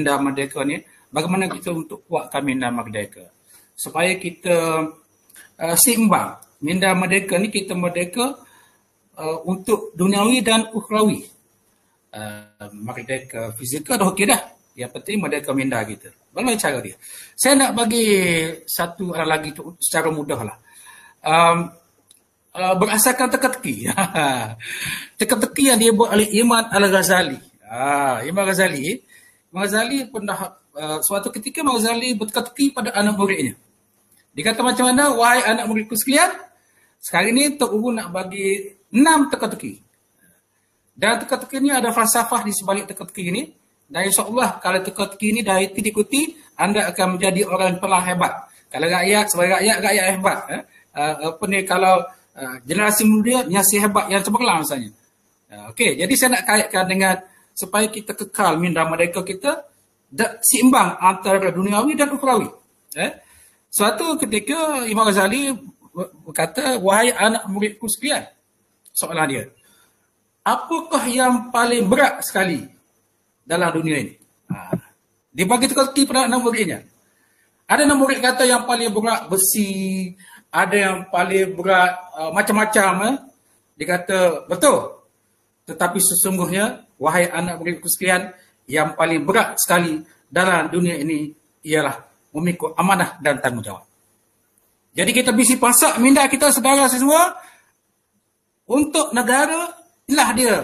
minda merdeka ni, bagaimana kita untuk kuatkan minda merdeka supaya kita seimbang. Minda merdeka ni kita merdeka untuk duniawi dan ukhrawi. Merdeka fizikal dah okey dah. Yang penting merdeka minda kita. Bagaimana cara dia? Saya nak bagi satu lagi tu secara mudah lah. Berdasarkan teka-teki. Teka-teki yang dia buat oleh Imam Al-Ghazali. Imam Ghazali pernah suatu ketika Imam Ghazali berteka-teki pada anak muridnya. Dia kata macam mana, wahai anak muridku sekalian, sekarang ini Tok Guru nak bagi 6 teka-teki. Dan teka-teki ini ada falsafah di sebalik teka-teki ini. Dan insyaAllah kalau teka-teki ini dah diikuti, anda akan menjadi orang yang telah hebat. Kalau rakyat, sebagai rakyat hebat. Kalau generasi muda, nyasi hebat yang cemerlang misalnya. Okey, jadi saya nak kaitkan dengan supaya kita kekal minda merdeka kita seimbang antara duniawi dan ukhrawi. Suatu ketika Imam Ghazali berkata, wahai anak muridku sekalian, soalan dia, apakah yang paling berat sekali dalam dunia ini? Dia bagi teka-teki pada anak muridnya. Ada anak murid kata yang paling berat besi, ada yang paling berat macam-macam. Dia kata, betul. Tetapi sesungguhnya, wahai anak muridku sekalian, yang paling berat sekali dalam dunia ini ialah memikul amanah dan tanggungjawab. Jadi kita bisi pasak minda kita saudara semua untuk negara. Inilah dia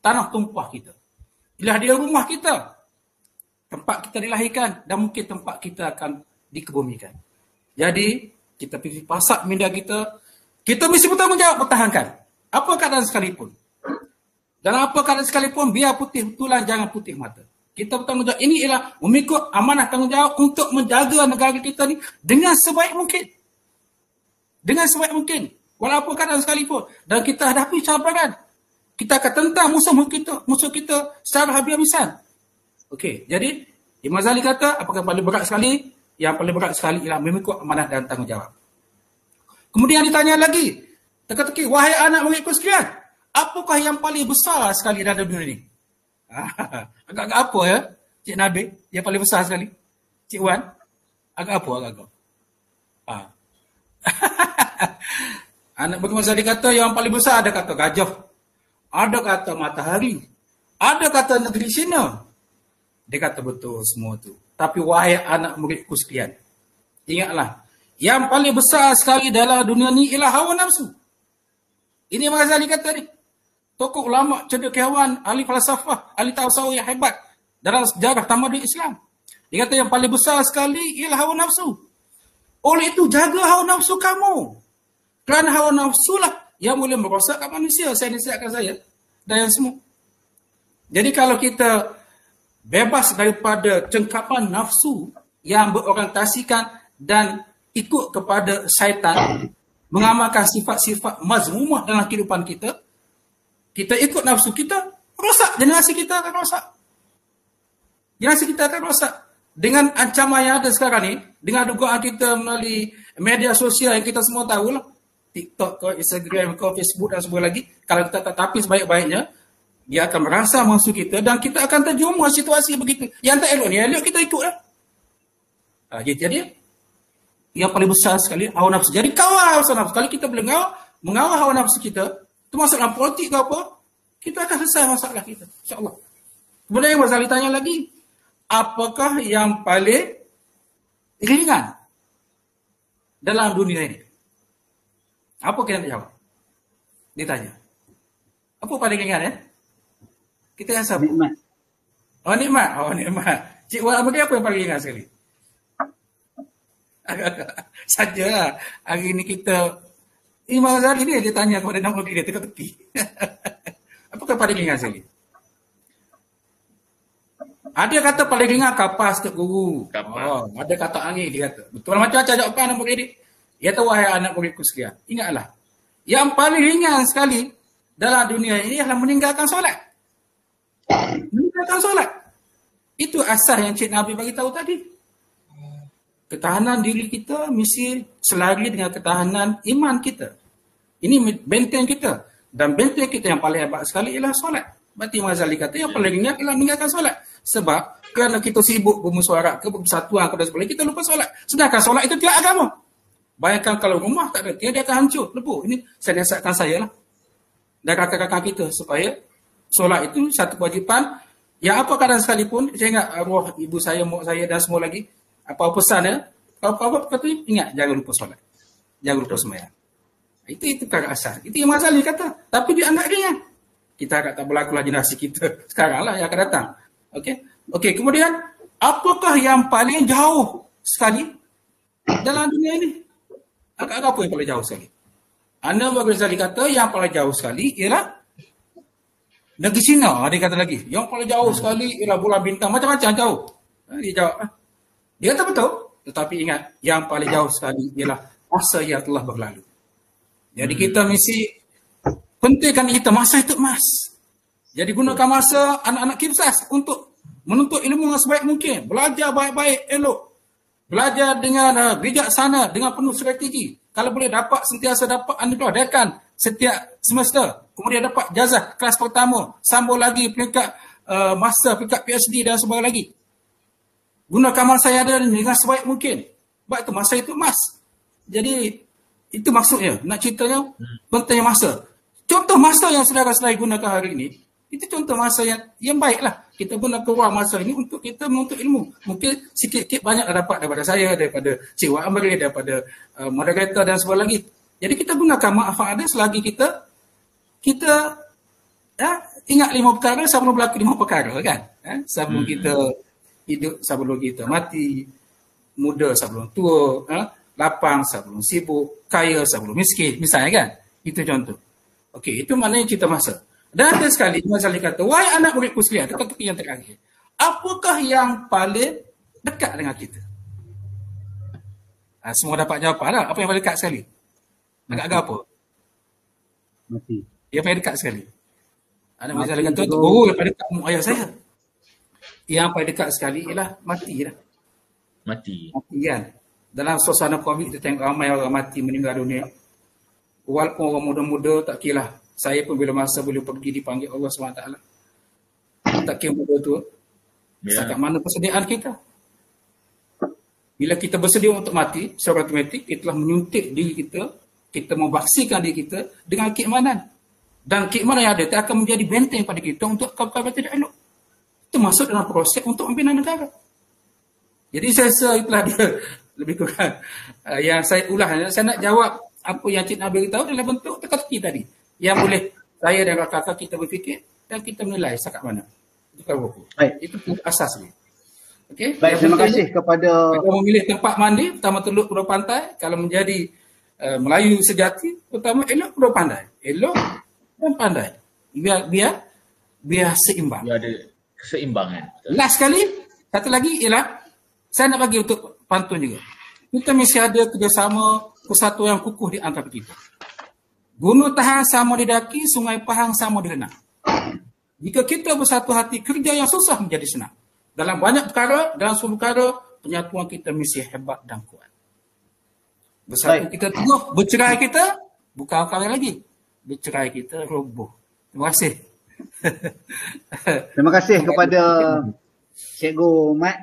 tanah tumpah kita. Inilah dia rumah kita. Tempat kita dilahirkan dan mungkin tempat kita akan dikebumikan. Jadi kita bisi pasak minda kita. Kita mesti bertanggungjawab pertahankan. Apa keadaan sekalipun. Dan apa keadaan sekalipun, biar putih tulang jangan putih mata. Kita bertanggungjawab. Ini ialah memikul amanah tanggungjawab untuk menjaga negara kita ni dengan sebaik mungkin. Dengan sebaik mungkin. Walaupun keadaan sekalipun. Dan kita hadapi cabaran. Kita akan tentang musuh kita secara habis-habisan. Okey, jadi Imam Ghazali kata, apakah paling berat sekali? Yang paling berat sekali ialah memikul amanah dan tanggungjawab. Kemudian ditanya lagi, teka-teki, wahai anak muridku sekalian, apakah yang paling besar sekali dalam dunia ini? Agak-agak apa ya, Cik Nabil? Yang paling besar sekali? Cik Wan? Agak apa? Agak-agak. Anak murid Imam Ghazali kata, yang paling besar ada kata gajah. Ada kata matahari. Ada kata negeri China. Dia kata betul semua tu. Tapi wahai anak muridku sekalian, ingatlah, yang paling besar sekali dalam dunia ni ialah hawa nafsu. Ini Imam Ghazali kata ni. Tokoh ulama, cendekiawan, ahli falsafah, ahli tasawuf yang hebat dalam sejarah tamadun Islam. Dia kata yang paling besar sekali ialah hawa nafsu. Oleh itu jaga hawa nafsu kamu. Kerana hawa nafsu lah yang boleh merosakkan manusia. Saya nasihatkan saya dan yang semua. Jadi kalau kita bebas daripada cengkapan nafsu yang berorientasikan dan ikut kepada syaitan, mengamalkan sifat-sifat mazmumah dalam kehidupan kita, kita ikut nafsu kita, rosak. Generasi kita akan rosak. Generasi kita akan rosak. Dengan ancaman yang ada sekarang ni, dengan dugaan kita melalui media sosial yang kita semua tahu lah, TikTok ke, Instagram ke, Facebook dan sebagainya lagi, kalau kita tak tapi sebaik-baiknya, dia akan merasa musuh kita dan kita akan terjerumus situasi begitu. Yang tak elok ni, elok kita ikut lah. Jadi, yang paling besar sekali, hawa nafsu. Jadi kawal hawa nafsu. Kalau kita boleh mengawal hawa nafsu kita, termasuk dalam politik ke apa, kita akan selesai masalah kita. InsyaAllah. Kemudian Imam Ghazali tanya lagi, apakah yang paling ringan dalam dunia ini? Apa kita nak jawab? Dia tanya. Apa paling ringan ya? Kita yang siapa? Nikmat. Oh nikmat. Oh nikmat. Cik Wan, apa yang paling ringan sekali? Sajalah. Hari ini kita Imam Ghazali ni dia tanya kepada nama dia teka-teki. Apakah paling ringan sekali? Ada kata paling ringan kapas Tok Guru. Ada kata angin dia kata. Betul macam-macam jawapan anak murid dia. Dia tahu wahai anak muridku sekalian. Ingatlah. Yang paling ringan sekali dalam dunia ini adalah meninggalkan solat. Meninggalkan solat. Itu asas yang Cik Nabi bagi tahu tadi. Ketahanan diri kita mesti selari dengan ketahanan iman kita. Ini benteng kita. Dan benteng kita yang paling hebat sekali ialah solat. Berarti Imam Ghazali kata yang paling ringan ialah meninggalkan solat. Sebab kerana kita sibuk bermusyawarah ke bersatuan ke dan sebagainya, kita lupa solat. Sedangkan solat itu tiada agama. Bayangkan kalau rumah tak ada, dia akan hancur, lebur. Ini saya nasihatkan saya lah. Dan kakak-kakak kita supaya solat itu satu kewajipan. Yang apa kadang sekalipun, saya ingat arwah ibu saya, mak saya dan semua lagi, apa pesan ya, kalau kata ingat jangan lupa solat. Jangan lupa sembahyang. Itu kakak asal. Itu yang Imam Ghazali kata. Tapi dia anggap ringan. Kita agak tak berlaku lah generasi kita sekarang lah yang akan datang. Okey, kemudian apakah yang paling jauh sekali dalam dunia ini? Agak apa yang paling jauh sekali? Imam Ghazali kata yang paling jauh sekali ialah negeri China. Dia kata lagi, yang paling jauh sekali ialah bulan bintang, macam-macam jauh. Dia jawab. Dia kata betul, tetapi ingat yang paling jauh sekali ialah masa yang telah berlalu. Jadi kita mesti pentingkan kita masa itu emas. Jadi gunakan masa anak-anak Kipsas untuk menuntut ilmu yang sebaik mungkin. Belajar baik-baik, elok. Belajar dengan bijaksana, dengan penuh strategi. Kalau boleh sentiasa dapat anugerahkan setiap semester. Kemudian dapat jazah kelas pertama. Sambung lagi peringkat master, peringkat PhD dan sebagainya lagi. Gunakan masa yang ada dengan sebaik mungkin. Sebab itu masa itu emas. Jadi itu maksudnya. Nak ceritanya pentingnya masa. Contoh masa yang saudara-saudara gunakan hari ini, itu contoh masa yang baiklah. Kita gunakan ruang masa ini untuk kita menuntut ilmu. Mungkin sikit-sikit banyak dapat daripada saya, daripada Cik Wak Amri, daripada moderator dan sebagainya lagi. Jadi kita gunakan manfaat ada selagi kita ingat 5 perkara sebelum berlaku 5 perkara kan. Sebelum kita hidup, sebelum kita mati, muda sebelum tua, lapang sebelum sibuk, kaya sebelum miskin, misalnya kan. Itu contoh. Okey, itu maknanya cerita masa. Dan ada sekali Imam Ghazali kata, wahai anak muridku sekalian, teka-teki yang terakhir, apakah yang paling dekat dengan kita? Semua dapat jawapan lah. Apa yang paling dekat sekali? Agak-agak apa? Mati. Yang paling dekat sekali. Anak Ghazali kata, oh yang paling dekat ayah saya. Yang paling dekat sekali ialah mati lah. Mati kan. Dalam suasana COVID, kita tengok ramai orang mati meninggal dunia. Walaupun orang muda-muda, tak kira lah. Saya pun bila masa boleh pergi dipanggil Allah SWT. Tak kira muda tu. Setakat mana persediaan kita. Bila kita bersedia untuk mati, secara automatik, kita telah menyuntik diri kita, kita memvaksikan diri kita dengan keimanan. Dan keimanan yang ada, itu akan menjadi benteng pada kita untuk perkara tidak elok. Itu masuk dalam proses untuk membina negara. Jadi saya rasa itulah dia lebih kurang yang saya ulah. Saya nak jawab apa yang Cik Nabil tahu dalam bentuk teka-teki tadi. Yang boleh saya dan kakak kita berfikir dan kita menilai setakat mana. Itu kan buku. Itu asas ni. Okey. Baik, terima kasih kepada memilih tempat mandi, pertama Teluk Pulau Pantai. Kalau menjadi Melayu sejati, pertama elok Pulau Pantai. Elok dan pandai. Biar seimbang. Biar ada keseimbangan. Last sekali, satu lagi ialah saya nak bagi untuk pantun juga. Kita mesti ada kerjasama, persatuan yang kukuh di antara kita. Gunung Tahan sama didaki, Sungai Pahang sama direnang. Jika kita bersatu hati, kerja yang susah menjadi senang. Dalam banyak perkara, dalam semua perkara, penyatuan kita mesti hebat dan kuat. Bersatu kita teguh, bercerai kita, bukan kali lagi. Bercerai kita roboh. Terima kasih. Terima kasih kepada Cikgu Mat.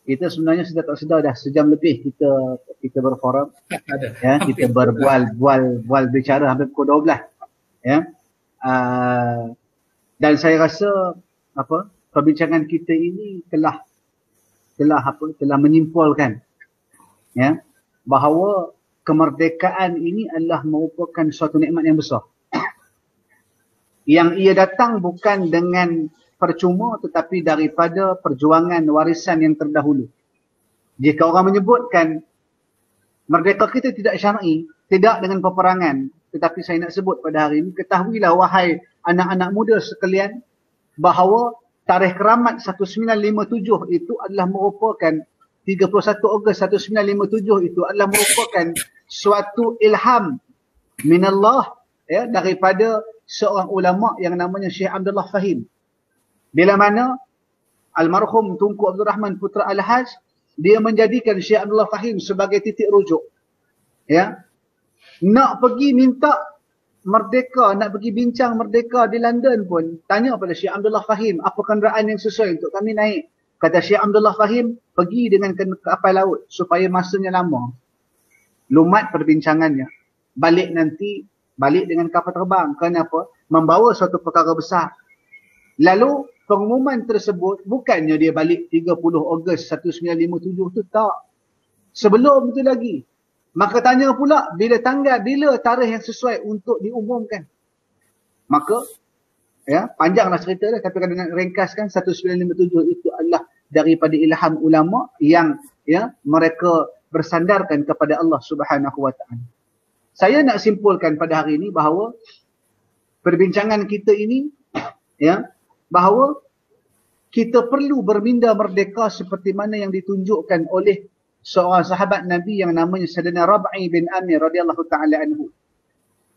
Kita sebenarnya sudah tak sedar dah sejam lebih kita berforum. Ya, kita berbual bicara hampir pukul 12. Ya. Dan saya rasa perbincangan kita ini telah menyimpulkan ya bahawa kemerdekaan ini adalah merupakan suatu nikmat yang besar. Yang ia datang bukan dengan percuma tetapi daripada perjuangan warisan yang terdahulu. Jika orang menyebutkan merdeka kita tidak syar'i, tidak dengan peperangan, tetapi saya nak sebut pada hari ini, ketahuilah wahai anak-anak muda sekalian bahawa tarikh keramat 1957 itu adalah merupakan 31 Ogos 1957 itu adalah merupakan suatu ilham minallah ya, daripada seorang ulama yang namanya Syekh Abdullah Fahim. Bila mana almarhum Tunku Abdul Rahman Putra Al-Haj, dia menjadikan Syekh Abdullah Fahim sebagai titik rujuk. Ya. Nak pergi minta merdeka, nak pergi bincang merdeka di London pun, tanya pada Syekh Abdullah Fahim, apa kenderaan yang sesuai untuk kami naik. Kata Syekh Abdullah Fahim, pergi dengan kapal laut supaya masanya lama. Lumat perbincangannya. Balik nanti, balik dengan kapal terbang. Kenapa? Membawa suatu perkara besar. Lalu pengumuman tersebut bukannya dia balik 30 Ogos 1957 tu, tak. Sebelum itu lagi. Maka tanya pula bila tarikh yang sesuai untuk diumumkan. Maka ya, panjanglah cerita dah, tapi kadang ringkaskan 1957 itu adalah daripada ilham ulama yang ya mereka bersandarkan kepada Allah Subhanahu wa taala. Saya nak simpulkan pada hari ini bahawa perbincangan kita ini ya, bahawa kita perlu berminda merdeka seperti mana yang ditunjukkan oleh seorang sahabat Nabi yang namanya Sayyidina Rab'i bin Amir radhiyallahu taala anhu.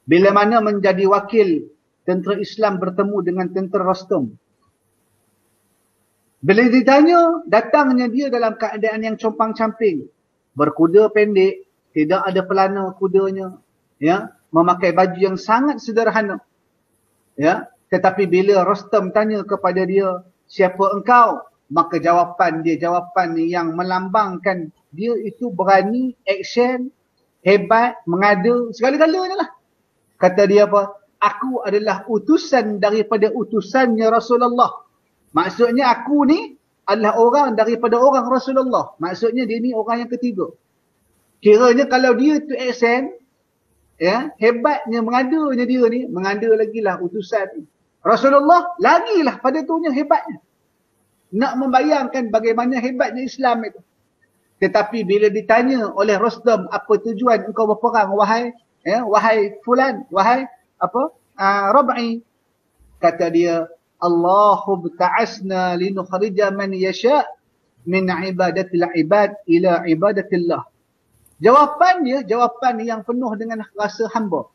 Bila mana menjadi wakil tentera Islam bertemu dengan tentera Rostam. Bila ditanya, datangnya dia dalam keadaan yang compang-camping, berkuda pendek, tidak ada pelana kudanya, ya, memakai baju yang sangat sederhana. Ya, tetapi bila Rostam tanya kepada dia, siapa engkau? Maka jawapan yang melambangkan dia itu berani, action, hebat, mengada, segala-galanya lah. Kata dia apa? Aku adalah utusan daripada utusannya Rasulullah. Maksudnya aku ni adalah orang daripada orang Rasulullah. Maksudnya dia ni orang yang ketiga. Kiranya kalau dia tu action, ya, hebatnya, mengadanya dia ni, mengada lagi lah utusan Rasulullah, lagilah pada tunya hebatnya. Nak membayangkan bagaimana hebatnya Islam itu. Tetapi bila ditanya oleh Rostam, apa tujuan engkau berperang wahai fulan, wahai Rab'i, kata dia, Allahu ta'asna linukhrija man yasha min ibadatil ibad ila ibadatillah. Jawapan yang penuh dengan rasa hamba.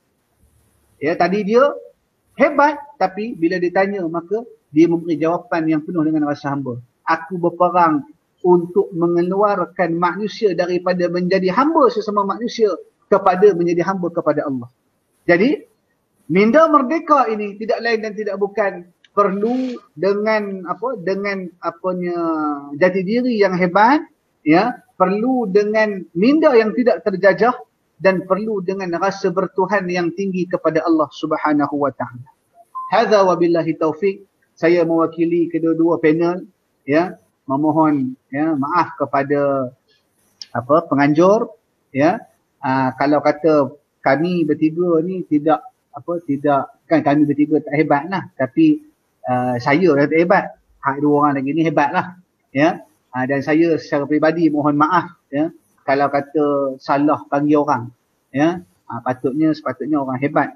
Ya, tadi dia hebat, tapi bila ditanya maka dia memberi jawapan yang penuh dengan rasa hamba. Aku berperang untuk mengeluarkan manusia daripada menjadi hamba sesama manusia kepada menjadi hamba kepada Allah. Jadi, minda merdeka ini tidak lain dan tidak bukan perlu dengan jati diri yang hebat, ya, perlu dengan minda yang tidak terjajah, dan perlu dengan rasa bertuhan yang tinggi kepada Allah Subhanahu wa taala. Hadza wabillahi taufik. Saya mewakili kedua-dua panel, ya, memohon ya maaf kepada penganjur, ya. Kalau kata kami bertiga ni tidak kan, kami bertiga tak hebat lah, tapi saya dah tak hebat, hak dua orang lagi ni hebat lah, ya. Dan saya secara peribadi mohon maaf, ya, kalau kata salah panggil orang, ya. Sepatutnya orang hebat